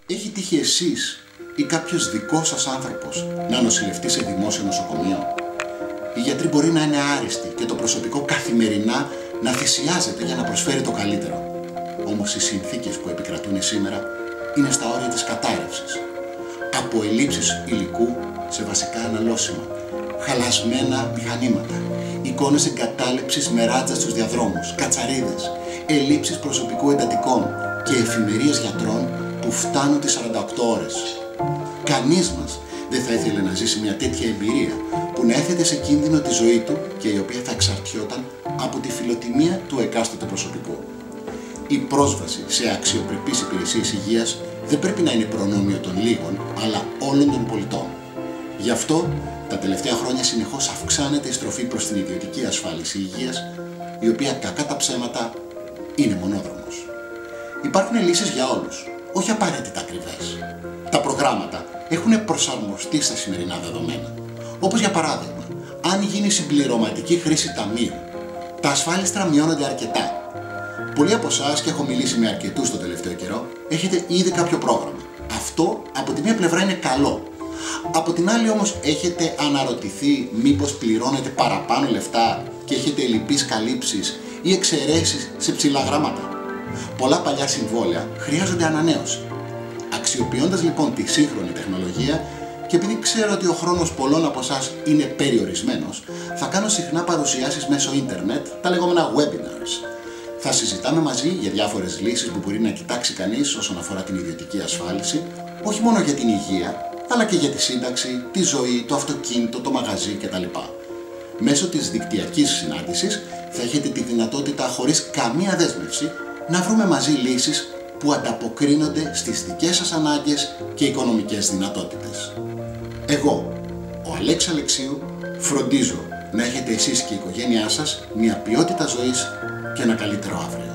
Έχει τύχει εσείς ή κάποιος δικός σας άνθρωπος να νοσηλευτεί σε δημόσιο νοσοκομείο? Οι γιατροί μπορεί να είναι άριστοι και το προσωπικό καθημερινά να θυσιάζεται για να προσφέρει το καλύτερο. Όμως οι συνθήκες που επικρατούν σήμερα είναι στα όρια της κατάρρευσης. Από ελλείψεις υλικού σε βασικά αναλώσιμα, χαλασμένα μηχανήματα, εικόνες εγκατάλειψης με ράτσα στους διαδρόμους, κατσαρίδες, ελλείψεις προσωπικού εντατικών και εφημερίες γιατρών που φτάνουν τις 48 ώρες. Κανείς μας δεν θα ήθελε να ζήσει μια τέτοια εμπειρία που να έθετε σε κίνδυνο τη ζωή του και η οποία θα εξαρτιόταν από τη φιλοτιμία του εκάστοτε προσωπικού. Η πρόσβαση σε αξιοπρεπείς υπηρεσίες υγείας δεν πρέπει να είναι προνόμιο των λίγων, αλλά όλων των πολιτών. Γι' αυτό, τα τελευταία χρόνια συνεχώς αυξάνεται η στροφή προς την ιδιωτική ασφάλιση υγείας, η οποία κακά τα ψέματα είναι μονόδρομος. Υπάρχουν λύσεις για όλους, όχι απαραίτητα ακριβές. Τα προγράμματα έχουν προσαρμοστεί στα σημερινά δεδομένα. Όπως για παράδειγμα, αν γίνει συμπληρωματική χρήση ταμείου, τα ασφάλιστρα μειώνονται αρκετά. Πολλοί από εσάς, και έχω μιλήσει με αρκετούς τον τελευταίο καιρό, έχετε ήδη κάποιο πρόγραμμα. Αυτό από τη μία πλευρά είναι καλό. Από την άλλη όμως έχετε αναρωτηθεί μήπως πληρώνετε παραπάνω λεφτά και έχετε ελλειπείς καλύψεις ή εξαιρέσεις σε ψηλά γράμματα? Πολλά παλιά συμβόλαια χρειάζονται ανανέωση. Αξιοποιώντας λοιπόν τη σύγχρονη τεχνολογία και επειδή ξέρω ότι ο χρόνος πολλών από εσάς είναι περιορισμένος, θα κάνω συχνά παρουσιάσεις μέσω ίντερνετ, τα λεγόμενα webinars. Θα συζητάμε μαζί για διάφορες λύσεις που μπορεί να κοιτάξει κανείς όσον αφορά την ιδιωτική ασφάλιση, όχι μόνο για την υγεία, αλλά και για τη σύνταξη, τη ζωή, το αυτοκίνητο, το μαγαζί κτλ. Μέσω της δικτυακής συνάντησης θα έχετε τη δυνατότητα χωρίς καμία δέσμευση να βρούμε μαζί λύσεις που ανταποκρίνονται στις δικές σας ανάγκες και οικονομικές δυνατότητες. Εγώ, ο Αλέξης Αλεξίου, φροντίζω να έχετε εσείς και η οικογένειά σας μια ποιότητα ζωής και ένα καλύτερο αύριο.